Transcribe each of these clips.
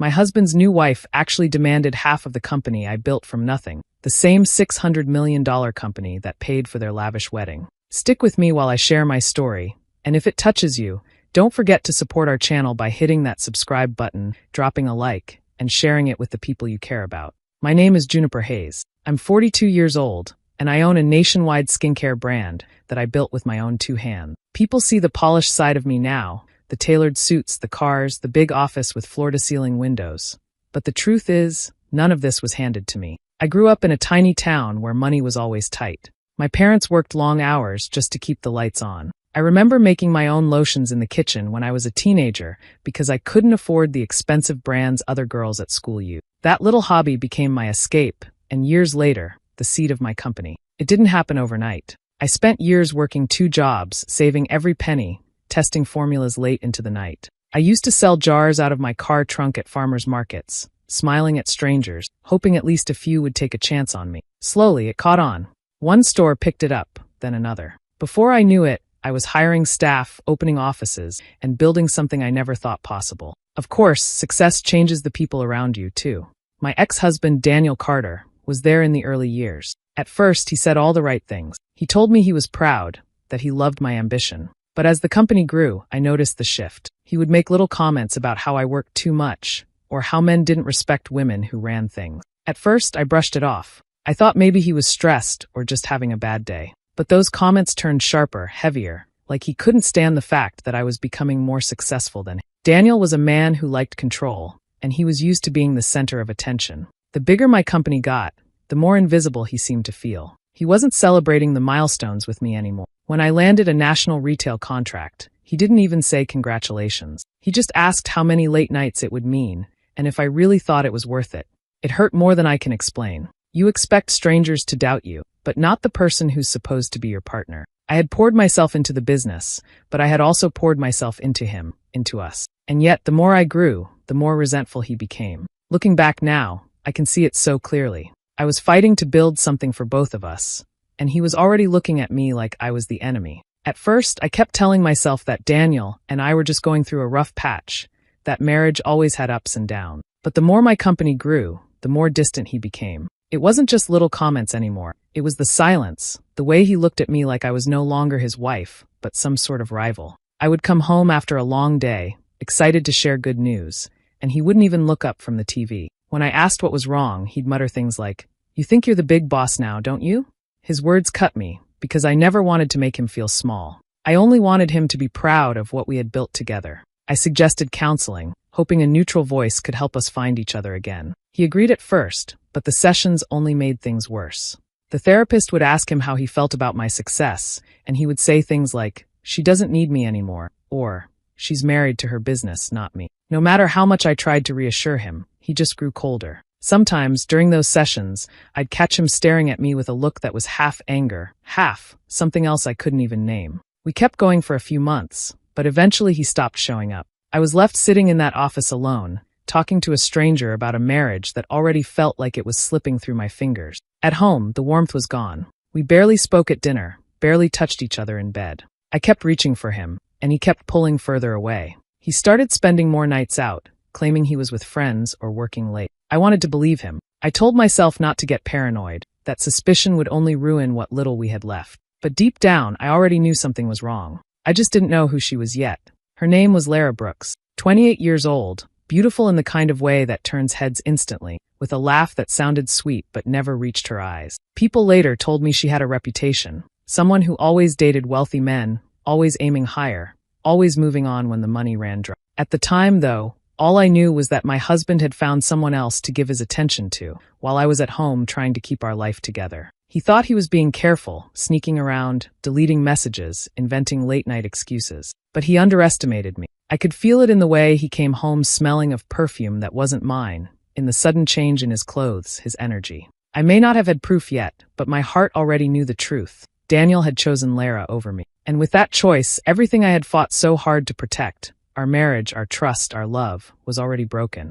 My husband's new wife actually demanded half of the company I built from nothing, the same $600 million company that paid for their lavish wedding. Stick with me while I share my story, and if it touches you, don't forget to support our channel by hitting that subscribe button, dropping a like, and sharing it with the people you care about. My name is Juniper Hayes. I'm 42 years old, and I own a nationwide skincare brand that I built with my own two hands. People see the polished side of me now, the tailored suits, the cars, the big office with floor-to-ceiling windows. But the truth is, none of this was handed to me. I grew up in a tiny town where money was always tight. My parents worked long hours just to keep the lights on. I remember making my own lotions in the kitchen when I was a teenager because I couldn't afford the expensive brands other girls at school used. That little hobby became my escape, and years later, the seed of my company. It didn't happen overnight. I spent years working 2 jobs, saving every penny, testing formulas late into the night. I used to sell jars out of my car trunk at farmers markets, smiling at strangers, hoping at least a few would take a chance on me. Slowly, it caught on. One store picked it up, then another. Before I knew it, I was hiring staff, opening offices, and building something I never thought possible. Of course, success changes the people around you, too. My ex-husband, Daniel Carter, was there in the early years. At first, he said all the right things. He told me he was proud, that he loved my ambition. But as the company grew, I noticed the shift. He would make little comments about how I worked too much, or how men didn't respect women who ran things. At first, I brushed it off. I thought maybe he was stressed or just having a bad day. But those comments turned sharper, heavier, like he couldn't stand the fact that I was becoming more successful than him. Daniel was a man who liked control, and he was used to being the center of attention. The bigger my company got, the more invisible he seemed to feel. He wasn't celebrating the milestones with me anymore. When I landed a national retail contract, he didn't even say congratulations. He just asked how many late nights it would mean, and if I really thought it was worth it. It hurt more than I can explain. You expect strangers to doubt you, but not the person who's supposed to be your partner. I had poured myself into the business, but I had also poured myself into him, into us. And yet, the more I grew, the more resentful he became. Looking back now, I can see it so clearly. I was fighting to build something for both of us, and he was already looking at me like I was the enemy. At first, I kept telling myself that Daniel and I were just going through a rough patch, that marriage always had ups and downs. But the more my company grew, the more distant he became. It wasn't just little comments anymore. It was the silence, the way he looked at me like I was no longer his wife, but some sort of rival. I would come home after a long day, excited to share good news, and he wouldn't even look up from the TV. When I asked what was wrong, he'd mutter things like, "You think you're the big boss now, don't you?" His words cut me, because I never wanted to make him feel small. I only wanted him to be proud of what we had built together. I suggested counseling, hoping a neutral voice could help us find each other again. He agreed at first, but the sessions only made things worse. The therapist would ask him how he felt about my success, and he would say things like, "She doesn't need me anymore," or, "She's married to her business, not me." No matter how much I tried to reassure him, he just grew colder. Sometimes, during those sessions, I'd catch him staring at me with a look that was half anger, half something else I couldn't even name. We kept going for a few months, but eventually he stopped showing up. I was left sitting in that office alone, talking to a stranger about a marriage that already felt like it was slipping through my fingers. At home, the warmth was gone. We barely spoke at dinner, barely touched each other in bed. I kept reaching for him, and he kept pulling further away. He started spending more nights out, claiming he was with friends or working late. I wanted to believe him. I told myself not to get paranoid, that suspicion would only ruin what little we had left. But deep down, I already knew something was wrong. I just didn't know who she was yet. Her name was Lara Brooks, 28 years old, beautiful in the kind of way that turns heads instantly, with a laugh that sounded sweet but never reached her eyes. People later told me she had a reputation, someone who always dated wealthy men, always aiming higher, always moving on when the money ran dry. At the time, though, all I knew was that my husband had found someone else to give his attention to, while I was at home trying to keep our life together. He thought he was being careful, sneaking around, deleting messages, inventing late-night excuses. But he underestimated me. I could feel it in the way he came home smelling of perfume that wasn't mine, in the sudden change in his clothes, his energy. I may not have had proof yet, but my heart already knew the truth. Daniel had chosen Lara over me. And with that choice, everything I had fought so hard to protect, our marriage, our trust, our love, was already broken.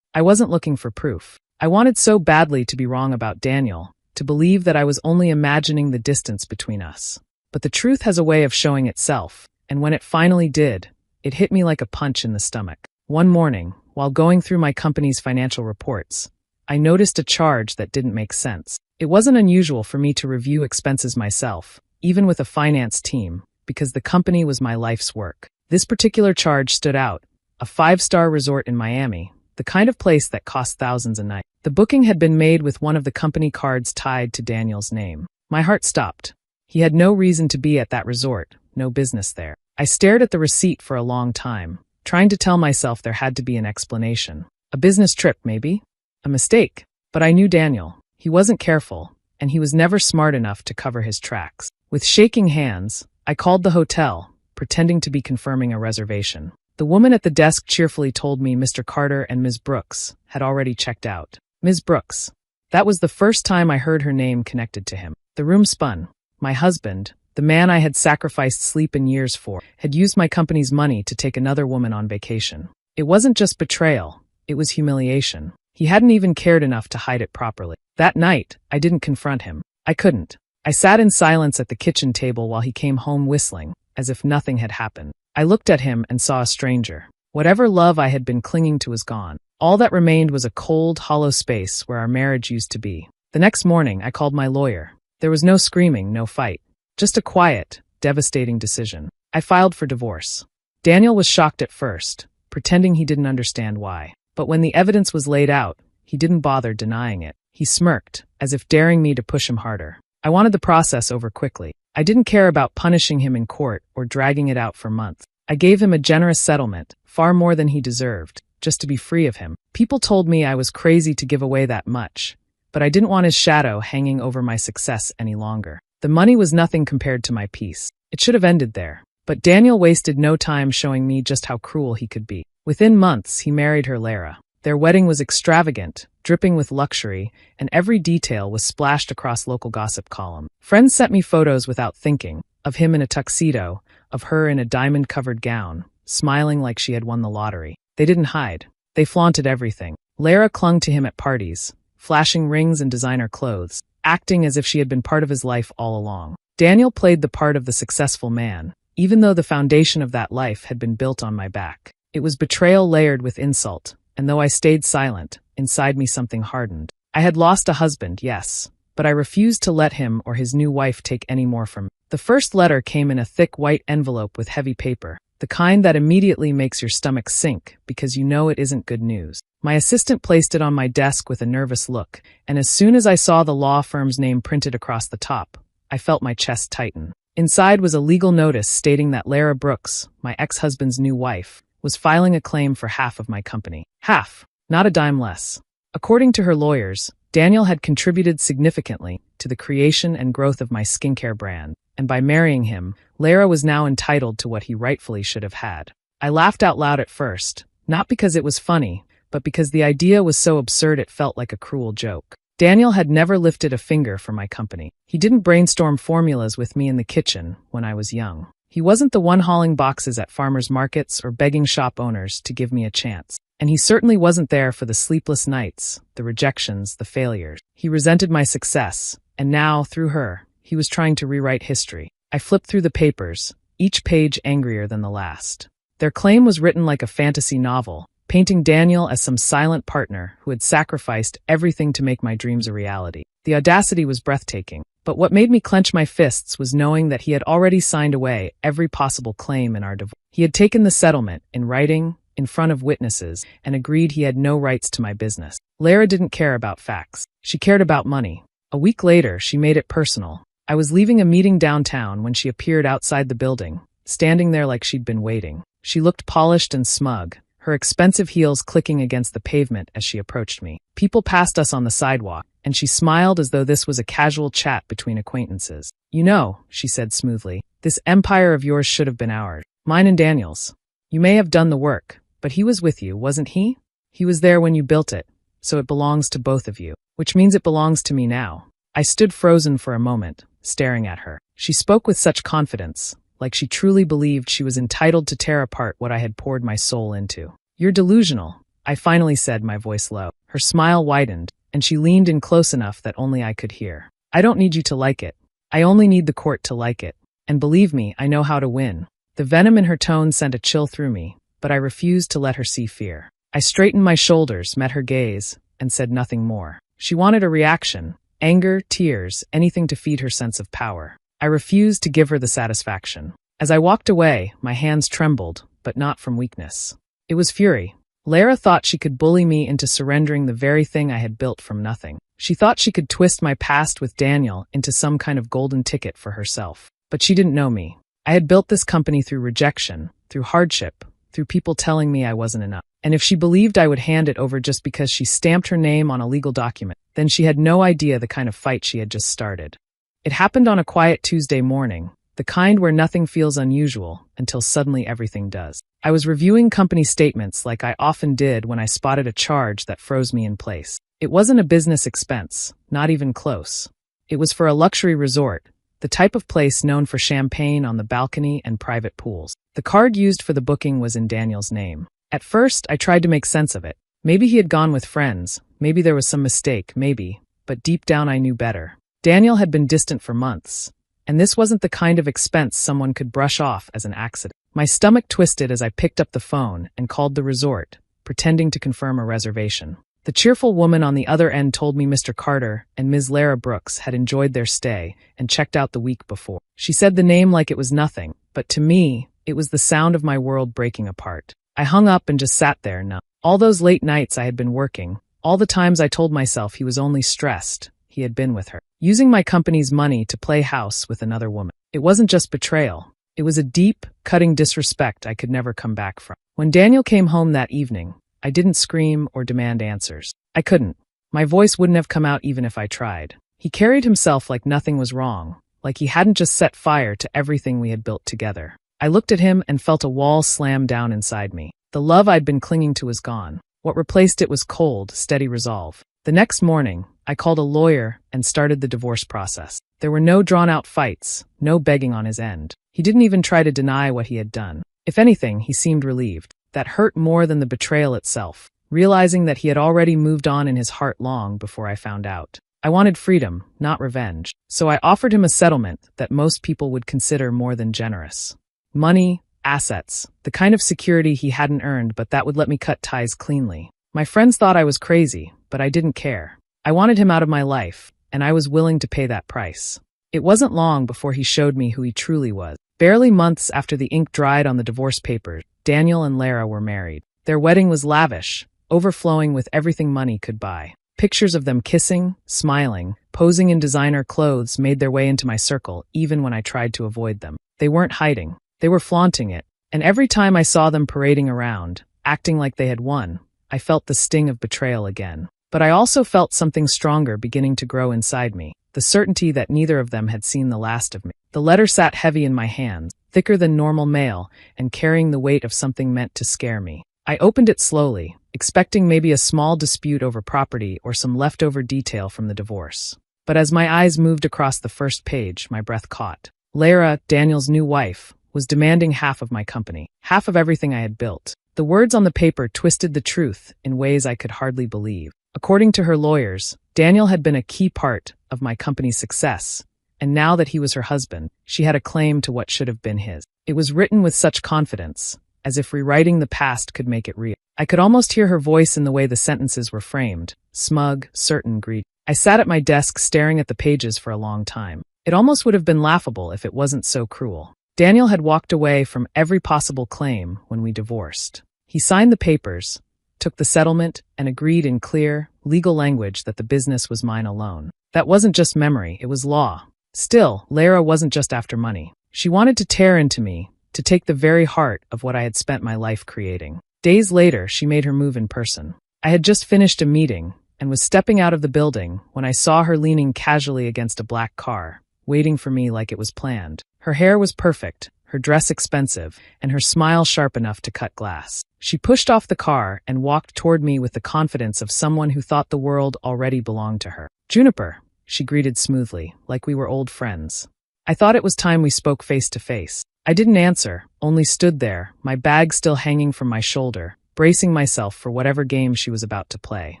I wasn't looking for proof. I wanted so badly to be wrong about Daniel, to believe that I was only imagining the distance between us. But the truth has a way of showing itself, and when it finally did, it hit me like a punch in the stomach. One morning, while going through my company's financial reports, I noticed a charge that didn't make sense. It wasn't unusual for me to review expenses myself, even with a finance team, because the company was my life's work. This particular charge stood out: a 5-star resort in Miami, the kind of place that costs thousands a night. The booking had been made with one of the company cards tied to Daniel's name. My heart stopped. He had no reason to be at that resort, no business there. I stared at the receipt for a long time, trying to tell myself there had to be an explanation. A business trip, maybe? A mistake. But I knew Daniel. He wasn't careful, and he was never smart enough to cover his tracks. With shaking hands, I called the hotel, pretending to be confirming a reservation. The woman at the desk cheerfully told me Mr. Carter and Ms. Brooks had already checked out. Ms. Brooks. That was the first time I heard her name connected to him. The room spun. My husband, the man I had sacrificed sleep and years for, had used my company's money to take another woman on vacation. It wasn't just betrayal, it was humiliation. He hadn't even cared enough to hide it properly. That night, I didn't confront him. I couldn't. I sat in silence at the kitchen table while he came home whistling, as if nothing had happened. I looked at him and saw a stranger. Whatever love I had been clinging to was gone. All that remained was a cold, hollow space where our marriage used to be. The next morning, I called my lawyer. There was no screaming, no fight. Just a quiet, devastating decision. I filed for divorce. Daniel was shocked at first, pretending he didn't understand why. But when the evidence was laid out, he didn't bother denying it. He smirked, as if daring me to push him harder. I wanted the process over quickly. I didn't care about punishing him in court or dragging it out for months. I gave him a generous settlement, far more than he deserved, just to be free of him. People told me I was crazy to give away that much, but I didn't want his shadow hanging over my success any longer. The money was nothing compared to my peace. It should have ended there. But Daniel wasted no time showing me just how cruel he could be. Within months, he married her, Lara. Their wedding was extravagant, dripping with luxury, and every detail was splashed across local gossip columns. Friends sent me photos without thinking, of him in a tuxedo, of her in a diamond-covered gown, smiling like she had won the lottery. They didn't hide. They flaunted everything. Lara clung to him at parties, flashing rings and designer clothes, acting as if she had been part of his life all along. Daniel played the part of the successful man, even though the foundation of that life had been built on my back. It was betrayal layered with insult, and though I stayed silent, inside me something hardened. I had lost a husband, yes, but I refused to let him or his new wife take any more from me. The first letter came in a thick white envelope with heavy paper, the kind that immediately makes your stomach sink because you know it isn't good news. My assistant placed it on my desk with a nervous look, and as soon as I saw the law firm's name printed across the top, I felt my chest tighten. Inside was a legal notice stating that Lara Brooks, my ex-husband's new wife, was filing a claim for half of my company. Half, not a dime less. According to her lawyers, Daniel had contributed significantly to the creation and growth of my skincare brand, and by marrying him, Lara was now entitled to what he rightfully should have had. I laughed out loud at first, not because it was funny, but because the idea was so absurd it felt like a cruel joke. Daniel had never lifted a finger for my company. He didn't brainstorm formulas with me in the kitchen when I was young. He wasn't the one hauling boxes at farmers markets or begging shop owners to give me a chance. And he certainly wasn't there for the sleepless nights, the rejections, the failures. He resented my success, and now, through her, he was trying to rewrite history. I flipped through the papers, each page angrier than the last. Their claim was written like a fantasy novel, painting Daniel as some silent partner who had sacrificed everything to make my dreams a reality. The audacity was breathtaking, but what made me clench my fists was knowing that he had already signed away every possible claim in our divorce. He had taken the settlement, in writing, in front of witnesses, and agreed he had no rights to my business. Lara didn't care about facts. She cared about money. A week later, she made it personal. I was leaving a meeting downtown when she appeared outside the building, standing there like she'd been waiting. She looked polished and smug, her expensive heels clicking against the pavement as she approached me. People passed us on the sidewalk, and she smiled as though this was a casual chat between acquaintances. "You know," she said smoothly, "this empire of yours should have been ours. Mine and Daniel's. You may have done the work, but he was with you, wasn't he? He was there when you built it, so it belongs to both of you, which means it belongs to me now." I stood frozen for a moment, staring at her. She spoke with such confidence, like she truly believed she was entitled to tear apart what I had poured my soul into. "You're delusional," I finally said, my voice low. Her smile widened, and she leaned in close enough that only I could hear. "I don't need you to like it. I only need the court to like it. And believe me, I know how to win." The venom in her tone sent a chill through me, but I refused to let her see fear. I straightened my shoulders, met her gaze, and said nothing more. She wanted a reaction. Anger, tears, anything to feed her sense of power. I refused to give her the satisfaction. As I walked away, my hands trembled, but not from weakness. It was fury. Lara thought she could bully me into surrendering the very thing I had built from nothing. She thought she could twist my past with Daniel into some kind of golden ticket for herself. But she didn't know me. I had built this company through rejection, through hardship, through people telling me I wasn't enough. And if she believed I would hand it over just because she stamped her name on a legal document, then she had no idea the kind of fight she had just started. It happened on a quiet Tuesday morning, the kind where nothing feels unusual until suddenly everything does. I was reviewing company statements like I often did when I spotted a charge that froze me in place. It wasn't a business expense, not even close. It was for a luxury resort, the type of place known for champagne on the balcony and private pools. The card used for the booking was in Daniel's name. At first, I tried to make sense of it. Maybe he had gone with friends, maybe there was some mistake, maybe, but deep down I knew better. Daniel had been distant for months, and this wasn't the kind of expense someone could brush off as an accident. My stomach twisted as I picked up the phone and called the resort, pretending to confirm a reservation. The cheerful woman on the other end told me Mr. Carter and Ms. Lara Brooks had enjoyed their stay and checked out the week before. She said the name like it was nothing, but to me, it was the sound of my world breaking apart. I hung up and just sat there numb. All those late nights I had been working, all the times I told myself he was only stressed, he had been with her, using my company's money to play house with another woman. It wasn't just betrayal. It was a deep, cutting disrespect I could never come back from. When Daniel came home that evening, I didn't scream or demand answers. I couldn't. My voice wouldn't have come out even if I tried. He carried himself like nothing was wrong, like he hadn't just set fire to everything we had built together. I looked at him and felt a wall slam down inside me. The love I'd been clinging to was gone. What replaced it was cold, steady resolve. The next morning, I called a lawyer and started the divorce process. There were no drawn-out fights, no begging on his end. He didn't even try to deny what he had done. If anything, he seemed relieved. That hurt more than the betrayal itself, realizing that he had already moved on in his heart long before I found out. I wanted freedom, not revenge, so I offered him a settlement that most people would consider more than generous. Money, assets, the kind of security he hadn't earned but that would let me cut ties cleanly. My friends thought I was crazy, but I didn't care. I wanted him out of my life, and I was willing to pay that price. It wasn't long before he showed me who he truly was. Barely months after the ink dried on the divorce papers, Daniel and Lara were married. Their wedding was lavish, overflowing with everything money could buy. Pictures of them kissing, smiling, posing in designer clothes made their way into my circle even when I tried to avoid them. They weren't hiding. They were flaunting it. And every time I saw them parading around, acting like they had won, I felt the sting of betrayal again. But I also felt something stronger beginning to grow inside me, the certainty that neither of them had seen the last of me. The letter sat heavy in my hands, thicker than normal mail, and carrying the weight of something meant to scare me. I opened it slowly, expecting maybe a small dispute over property or some leftover detail from the divorce. But as my eyes moved across the first page, my breath caught. Lara, Daniel's new wife, was demanding half of my company, half of everything I had built. The words on the paper twisted the truth in ways I could hardly believe. According to her lawyers, Daniel had been a key part of my company's success, and now that he was her husband, she had a claim to what should have been his. It was written with such confidence, as if rewriting the past could make it real. I could almost hear her voice in the way the sentences were framed, smug, certain, greedy. I sat at my desk staring at the pages for a long time. It almost would have been laughable if it wasn't so cruel. Daniel had walked away from every possible claim when we divorced. He signed the papers, took the settlement, and agreed in clear, legal language that the business was mine alone. That wasn't just memory, it was law. Still, Lara wasn't just after money. She wanted to tear into me, to take the very heart of what I had spent my life creating. Days later, she made her move in person. I had just finished a meeting and was stepping out of the building when I saw her leaning casually against a black car, waiting for me like it was planned. Her hair was perfect, her dress expensive, and her smile sharp enough to cut glass. She pushed off the car and walked toward me with the confidence of someone who thought the world already belonged to her. "Juniper," she greeted smoothly, like we were old friends. I thought it was time we spoke face to face. I didn't answer, only stood there, my bag still hanging from my shoulder, bracing myself for whatever game she was about to play.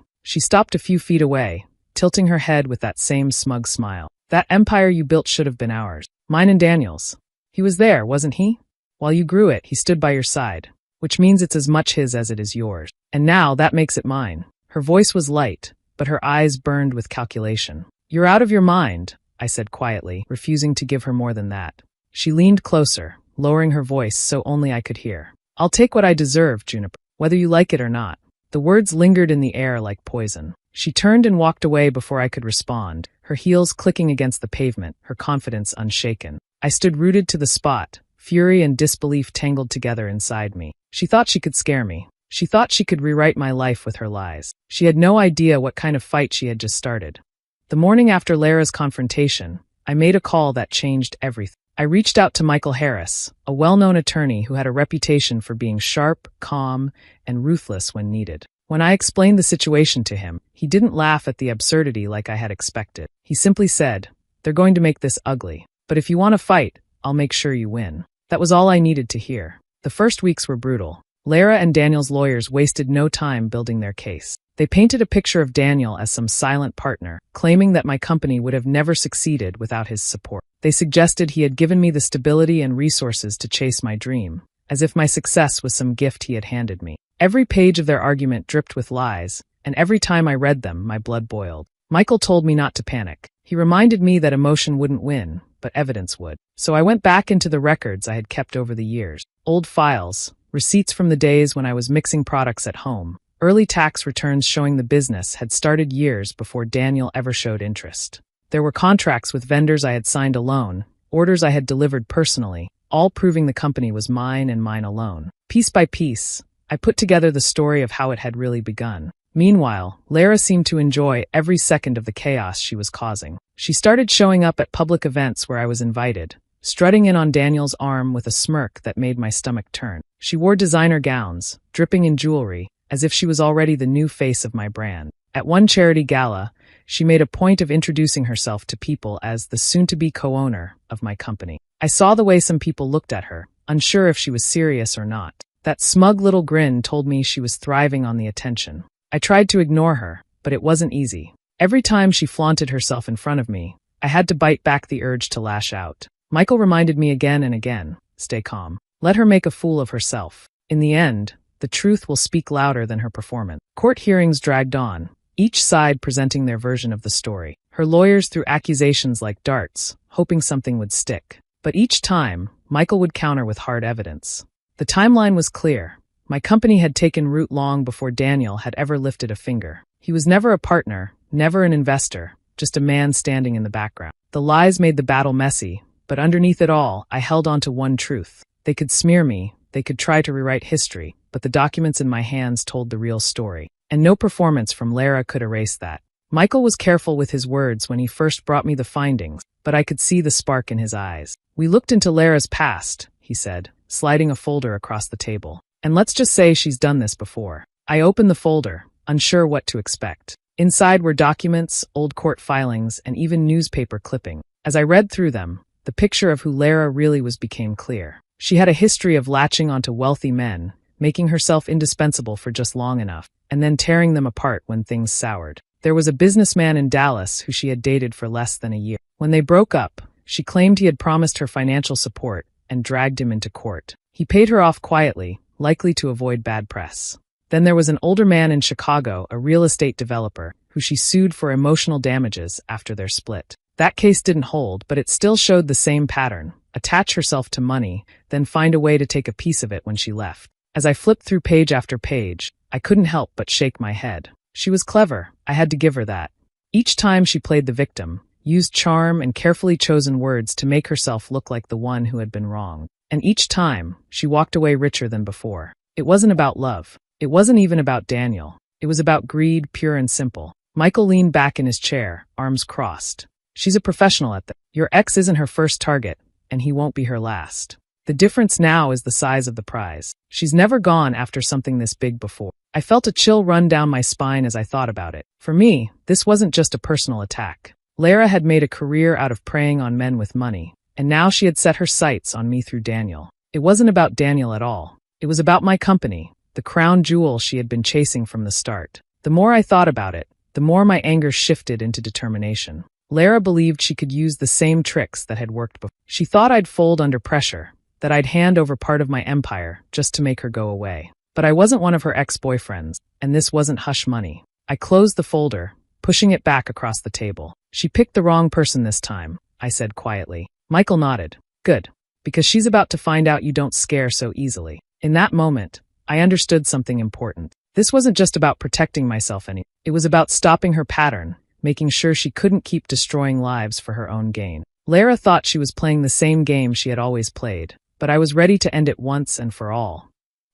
She stopped a few feet away, tilting her head with that same smug smile. "That empire you built should have been ours. Mine and Daniel's. He was there, wasn't he? While you grew it, he stood by your side. which means it's as much his as it is yours. And now that makes it mine." Her voice was light, but her eyes burned with calculation. "You're out of your mind," I said quietly, refusing to give her more than that. She leaned closer, lowering her voice so only I could hear. "I'll take what I deserve, Juniper, whether you like it or not." The words lingered in the air like poison. She turned and walked away before I could respond, her heels clicking against the pavement, her confidence unshaken. I stood rooted to the spot, fury and disbelief tangled together inside me. She thought she could scare me. She thought she could rewrite my life with her lies. She had no idea what kind of fight she had just started. The morning after Lara's confrontation, I made a call that changed everything. I reached out to Michael Harris, a well-known attorney who had a reputation for being sharp, calm, and ruthless when needed. When I explained the situation to him, he didn't laugh at the absurdity like I had expected. He simply said, "They're going to make this ugly, but if you want to fight, I'll make sure you win." That was all I needed to hear. The first weeks were brutal. Lara and Daniel's lawyers wasted no time building their case. They painted a picture of Daniel as some silent partner, claiming that my company would have never succeeded without his support. They suggested he had given me the stability and resources to chase my dream, as if my success was some gift he had handed me. Every page of their argument dripped with lies, and every time I read them, my blood boiled. Michael told me not to panic. He reminded me that emotion wouldn't win, but evidence would. So I went back into the records I had kept over the years. Old files, receipts from the days when I was mixing products at home, early tax returns showing the business had started years before Daniel ever showed interest. There were contracts with vendors I had signed alone, orders I had delivered personally, all proving the company was mine and mine alone. Piece by piece, I put together the story of how it had really begun. Meanwhile, Lara seemed to enjoy every second of the chaos she was causing. She started showing up at public events where I was invited, strutting in on Daniel's arm with a smirk that made my stomach turn. She wore designer gowns, dripping in jewelry, as if she was already the new face of my brand. At one charity gala, she made a point of introducing herself to people as the soon-to-be co-owner of my company. I saw the way some people looked at her, unsure if she was serious or not. That smug little grin told me she was thriving on the attention. I tried to ignore her, but it wasn't easy. Every time she flaunted herself in front of me, I had to bite back the urge to lash out. Michael reminded me again and again, "Stay calm. Let her make a fool of herself. In the end, the truth will speak louder than her performance." Court hearings dragged on, each side presenting their version of the story. Her lawyers threw accusations like darts, hoping something would stick. But each time, Michael would counter with hard evidence. The timeline was clear. My company had taken root long before Daniel had ever lifted a finger. He was never a partner, never an investor, just a man standing in the background. The lies made the battle messy, but underneath it all, I held on to one truth. They could smear me, they could try to rewrite history, but the documents in my hands told the real story. And no performance from Lara could erase that. Michael was careful with his words when he first brought me the findings, but I could see the spark in his eyes. "We looked into Lara's past," he said, sliding a folder across the table. "And let's just say she's done this before." I opened the folder, unsure what to expect. Inside were documents, old court filings, and even newspaper clipping. As I read through them, the picture of who Lara really was became clear. She had a history of latching onto wealthy men, making herself indispensable for just long enough, and then tearing them apart when things soured. There was a businessman in Dallas who she had dated for less than a year. When they broke up, she claimed he had promised her financial support and dragged him into court. He paid her off quietly, likely to avoid bad press. Then there was an older man in Chicago, a real estate developer, who she sued for emotional damages after their split. That case didn't hold, but it still showed the same pattern: attach herself to money, then find a way to take a piece of it when she left. As I flipped through page after page, I couldn't help but shake my head. She was clever, I had to give her that. Each time she played the victim, used charm and carefully chosen words to make herself look like the one who had been wronged. And each time, she walked away richer than before. It wasn't about love. It wasn't even about Daniel. It was about greed, pure and simple. Michael leaned back in his chair, arms crossed. "She's a professional at that. Your ex isn't her first target, and he won't be her last. The difference now is the size of the prize. She's never gone after something this big before." I felt a chill run down my spine as I thought about it. For me, this wasn't just a personal attack. Lara had made a career out of preying on men with money, and now she had set her sights on me through Daniel. It wasn't about Daniel at all. It was about my company, the crown jewel she had been chasing from the start. The more I thought about it, the more my anger shifted into determination. Lara believed she could use the same tricks that had worked before. She thought I'd fold under pressure, that I'd hand over part of my empire just to make her go away. But I wasn't one of her ex-boyfriends, and this wasn't hush money. I closed the folder, pushing it back across the table. She picked the wrong person this time, I said quietly. Michael nodded. Good. Because she's about to find out you don't scare so easily. In that moment, I understood something important. This wasn't just about protecting myself anymore. It was about stopping her pattern, making sure she couldn't keep destroying lives for her own gain. Lara thought she was playing the same game she had always played, but I was ready to end it once and for all.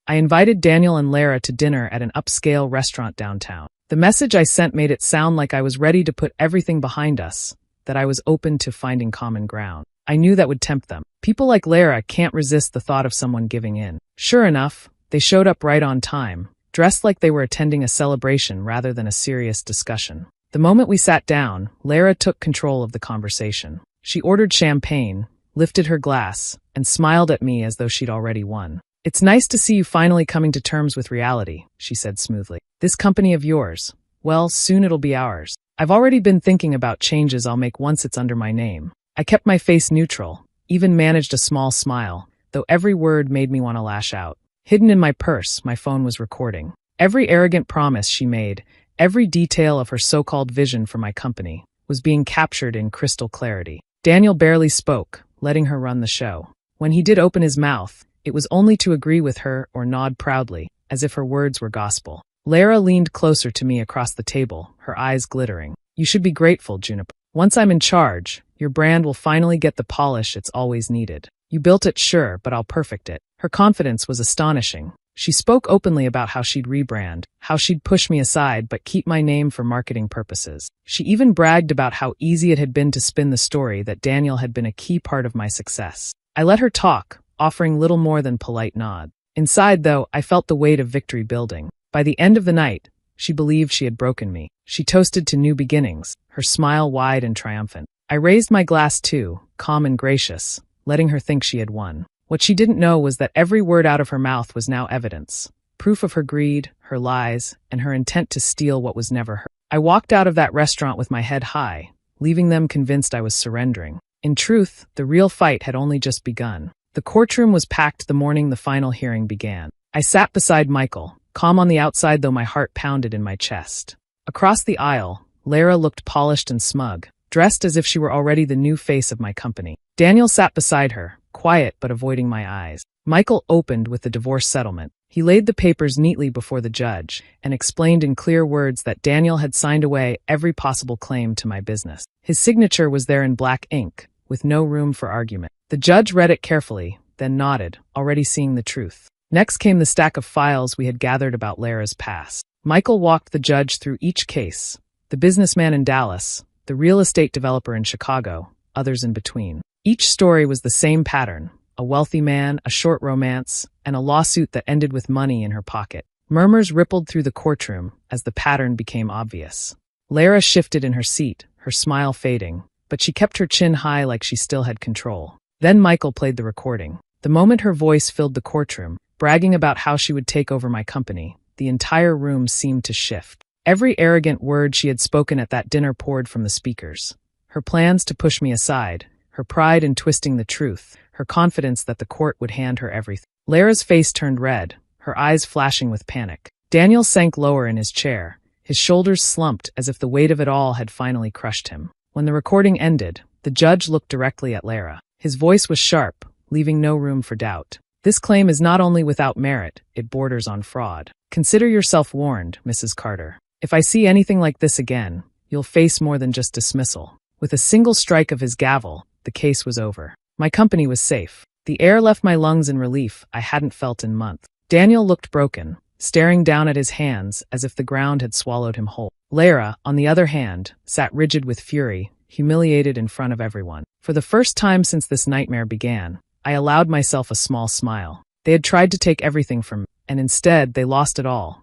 I invited Daniel and Lara to dinner at an upscale restaurant downtown. The message I sent made it sound like I was ready to put everything behind us, that I was open to finding common ground. I knew that would tempt them. People like Lara can't resist the thought of someone giving in. Sure enough, they showed up right on time, dressed like they were attending a celebration rather than a serious discussion. The moment we sat down, Lara took control of the conversation. She ordered champagne, lifted her glass, and smiled at me as though she'd already won. It's nice to see you finally coming to terms with reality, she said smoothly. This company of yours, well, soon it'll be ours. I've already been thinking about changes I'll make once it's under my name. I kept my face neutral, even managed a small smile, though every word made me want to lash out. Hidden in my purse, my phone was recording. Every arrogant promise she made, every detail of her so-called vision for my company, was being captured in crystal clarity. Daniel barely spoke, letting her run the show. When he did open his mouth, it was only to agree with her or nod proudly, as if her words were gospel. Lara leaned closer to me across the table, her eyes glittering. You should be grateful, Juniper. Once I'm in charge, your brand will finally get the polish it's always needed. You built it, sure, but I'll perfect it. Her confidence was astonishing. She spoke openly about how she'd rebrand, how she'd push me aside but keep my name for marketing purposes. She even bragged about how easy it had been to spin the story that Daniel had been a key part of my success. I let her talk, offering little more than polite nod. Inside, though, I felt the weight of victory building. By the end of the night, she believed she had broken me. She toasted to new beginnings, her smile wide and triumphant. I raised my glass too, calm and gracious, letting her think she had won. What she didn't know was that every word out of her mouth was now evidence, proof of her greed, her lies, and her intent to steal what was never hers. I walked out of that restaurant with my head high, leaving them convinced I was surrendering. In truth, the real fight had only just begun. The courtroom was packed the morning the final hearing began. I sat beside Michael, calm on the outside though my heart pounded in my chest. Across the aisle, Lara looked polished and smug, dressed as if she were already the new face of my company. Daniel sat beside her, quiet but avoiding my eyes. Michael opened with the divorce settlement. He laid the papers neatly before the judge and explained in clear words that Daniel had signed away every possible claim to my business. His signature was there in black ink, with no room for argument. The judge read it carefully, then nodded, already seeing the truth. Next came the stack of files we had gathered about Lara's past. Michael walked the judge through each case, the businessman in Dallas, the real estate developer in Chicago, others in between. Each story was the same pattern, a wealthy man, a short romance, and a lawsuit that ended with money in her pocket. Murmurs rippled through the courtroom as the pattern became obvious. Lara shifted in her seat, her smile fading, but she kept her chin high like she still had control. Then Michael played the recording. The moment her voice filled the courtroom, bragging about how she would take over my company, the entire room seemed to shift. Every arrogant word she had spoken at that dinner poured from the speakers. Her plans to push me aside, her pride in twisting the truth, her confidence that the court would hand her everything. Lara's face turned red, her eyes flashing with panic. Daniel sank lower in his chair, his shoulders slumped as if the weight of it all had finally crushed him. When the recording ended, the judge looked directly at Lara. His voice was sharp, leaving no room for doubt. This claim is not only without merit, it borders on fraud. Consider yourself warned, Mrs. Carter. If I see anything like this again, you'll face more than just dismissal. With a single strike of his gavel, the case was over. My company was safe. The air left my lungs in relief I hadn't felt in months. Daniel looked broken, staring down at his hands as if the ground had swallowed him whole. Lara, on the other hand, sat rigid with fury, humiliated in front of everyone. For the first time since this nightmare began, I allowed myself a small smile. They had tried to take everything from me, and instead they lost it all.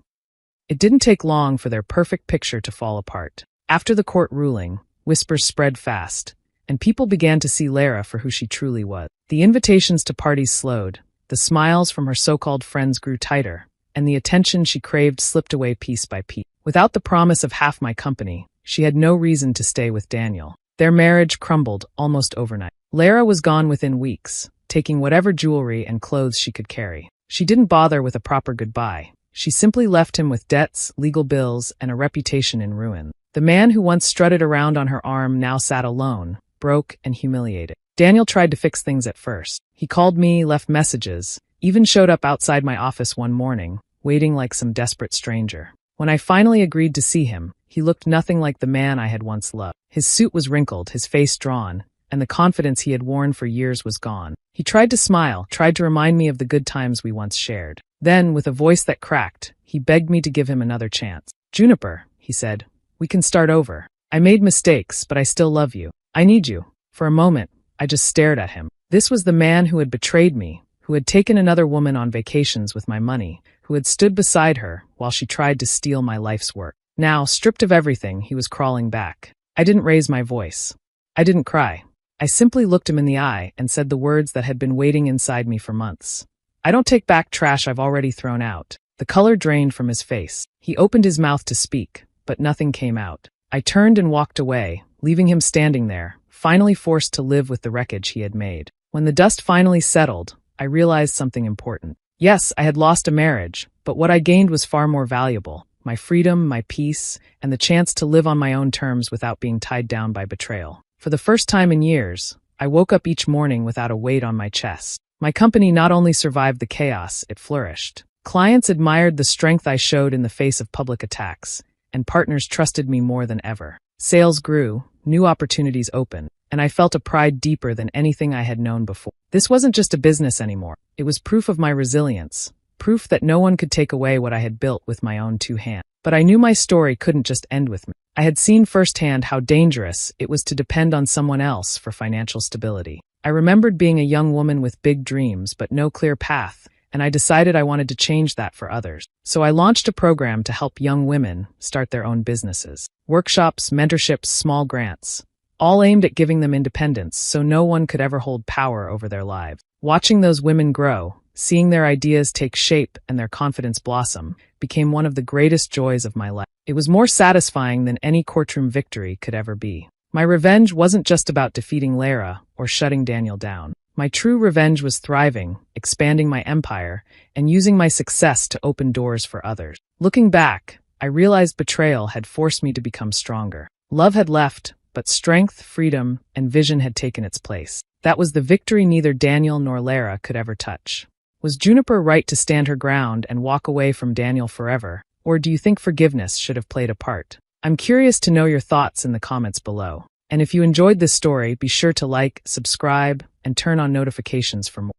It didn't take long for their perfect picture to fall apart. After the court ruling, whispers spread fast, and people began to see Lara for who she truly was. The invitations to parties slowed, the smiles from her so-called friends grew tighter, and the attention she craved slipped away piece by piece. Without the promise of half my company, she had no reason to stay with Daniel. Their marriage crumbled almost overnight. Lara was gone within weeks, taking whatever jewelry and clothes she could carry. She didn't bother with a proper goodbye. She simply left him with debts, legal bills, and a reputation in ruin. The man who once strutted around on her arm now sat alone, broke and humiliated. Daniel tried to fix things at first. He called me, left messages, even showed up outside my office one morning, waiting like some desperate stranger. When I finally agreed to see him, he looked nothing like the man I had once loved. His suit was wrinkled, his face drawn, and the confidence he had worn for years was gone. He tried to smile, tried to remind me of the good times we once shared. Then, with a voice that cracked, he begged me to give him another chance. "Juniper," he said, "we can start over. I made mistakes, but I still love you. I need you." For a moment, I just stared at him. This was the man who had betrayed me, who had taken another woman on vacations with my money, who had stood beside her while she tried to steal my life's work. Now, stripped of everything, he was crawling back. I didn't raise my voice. I didn't cry. I simply looked him in the eye and said the words that had been waiting inside me for months. "I don't take back trash I've already thrown out." The color drained from his face. He opened his mouth to speak, but nothing came out. I turned and walked away, leaving him standing there, finally forced to live with the wreckage he had made. When the dust finally settled, I realized something important. Yes, I had lost a marriage, but what I gained was far more valuable. My freedom, my peace, and the chance to live on my own terms without being tied down by betrayal. For the first time in years, I woke up each morning without a weight on my chest. My company not only survived the chaos, it flourished. Clients admired the strength I showed in the face of public attacks, and partners trusted me more than ever. Sales grew, new opportunities opened, and I felt a pride deeper than anything I had known before. This wasn't just a business anymore. It was proof of my resilience, proof that no one could take away what I had built with my own two hands. But I knew my story couldn't just end with me. I had seen firsthand how dangerous it was to depend on someone else for financial stability. I remembered being a young woman with big dreams but no clear path, and I decided I wanted to change that for others. So I launched a program to help young women start their own businesses. Workshops, mentorships, small grants, all aimed at giving them independence so no one could ever hold power over their lives. Watching those women grow, seeing their ideas take shape and their confidence blossom, became one of the greatest joys of my life. It was more satisfying than any courtroom victory could ever be. My revenge wasn't just about defeating Lara or shutting Daniel down. My true revenge was thriving, expanding my empire, and using my success to open doors for others. Looking back, I realized betrayal had forced me to become stronger. Love had left, but strength, freedom, and vision had taken its place. That was the victory neither Daniel nor Lara could ever touch. Was Juniper right to stand her ground and walk away from Daniel forever? Or do you think forgiveness should have played a part? I'm curious to know your thoughts in the comments below. And if you enjoyed this story, be sure to like, subscribe, and turn on notifications for more.